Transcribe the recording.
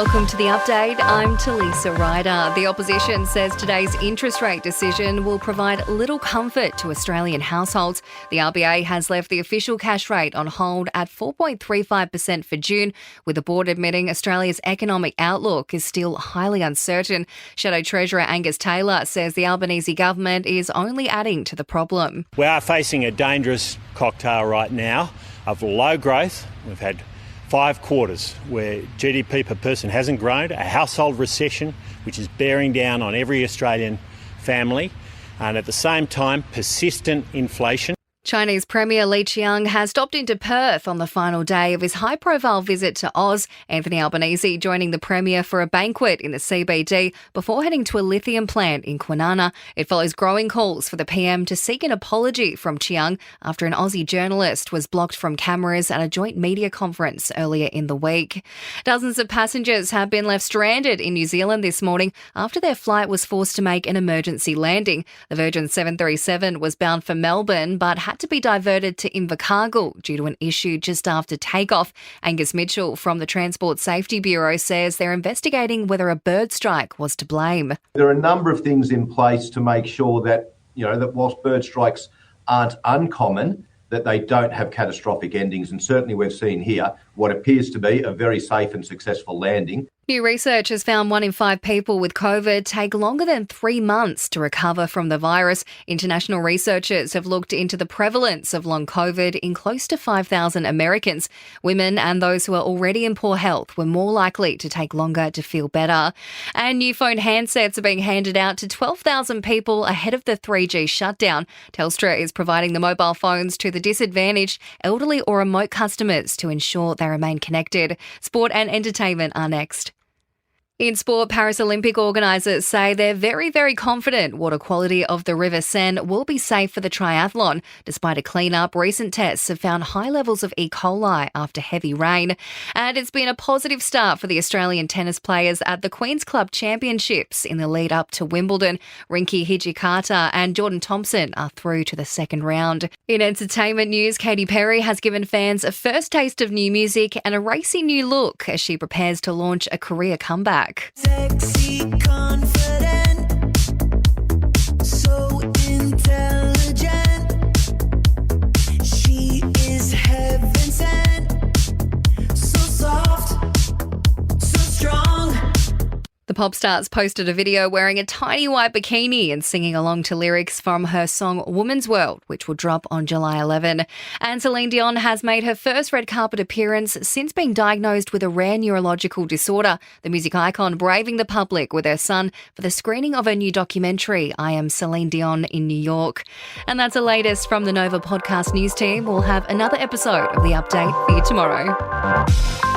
Welcome to the update. I'm Talisa Ryder. The opposition says today's interest rate decision will provide little comfort to Australian households. The RBA has left the official cash rate on hold at 4.35% for June, with the board admitting Australia's economic outlook is still highly uncertain. Shadow Treasurer Angus Taylor says the Albanese government is only adding to the problem. We are facing a dangerous cocktail right now of low growth. We've had 5 quarters where GDP per person hasn't grown, a household recession which is bearing down on every Australian family, and at the same time persistent inflation. Chinese Premier Li Qiang has stopped into Perth on the final day of his high-profile visit to Oz. Anthony Albanese joining the Premier for a banquet in the CBD before heading to a lithium plant in Kwinana. It follows growing calls for the PM to seek an apology from Qiang after an Aussie journalist was blocked from cameras at a joint media conference earlier in the week. Dozens of passengers have been left stranded in New Zealand this morning after their flight was forced to make an emergency landing. The Virgin 737 was bound for Melbourne but had to be diverted to Invercargill due to an issue just after takeoff. Angus Mitchell from the Transport Safety Bureau says they're investigating whether a bird strike was to blame. There are a number of things in place to make sure that, that whilst bird strikes aren't uncommon, that they don't have catastrophic endings. And certainly we've seen here what appears to be a very safe and successful landing. New research has found 1 in 5 people with COVID take longer than 3 months to recover from the virus. International researchers have looked into the prevalence of long COVID in close to 5,000 Americans. Women and those who are already in poor health were more likely to take longer to feel better. And new phone handsets are being handed out to 12,000 people ahead of the 3G shutdown. Telstra is providing the mobile phones to the disadvantaged, elderly or remote customers to ensure they remain connected. Sport and entertainment are next. In sport, Paris Olympic organisers say they're very, very confident water quality of the River Seine will be safe for the triathlon. Despite a clean-up, recent tests have found high levels of E. coli after heavy rain. And it's been a positive start for the Australian tennis players at the Queen's Club Championships in the lead-up to Wimbledon. Rinky Hijikata and Jordan Thompson are through to the second round. In entertainment news, Katy Perry has given fans a first taste of new music and a racy new look as she prepares to launch a career comeback. Sexy, confident, so intelligent. She is heaven sent, so soft, so strong. The pop star's posted a video wearing a tiny white bikini and singing along to lyrics from her song Woman's World, which will drop on July 11. And Celine Dion has made her first red carpet appearance since being diagnosed with a rare neurological disorder. The music icon braving the public with her son for the screening of her new documentary, I Am Celine Dion, in New York. And that's the latest from the Nova Podcast News team. We'll have another episode of The Update for you tomorrow.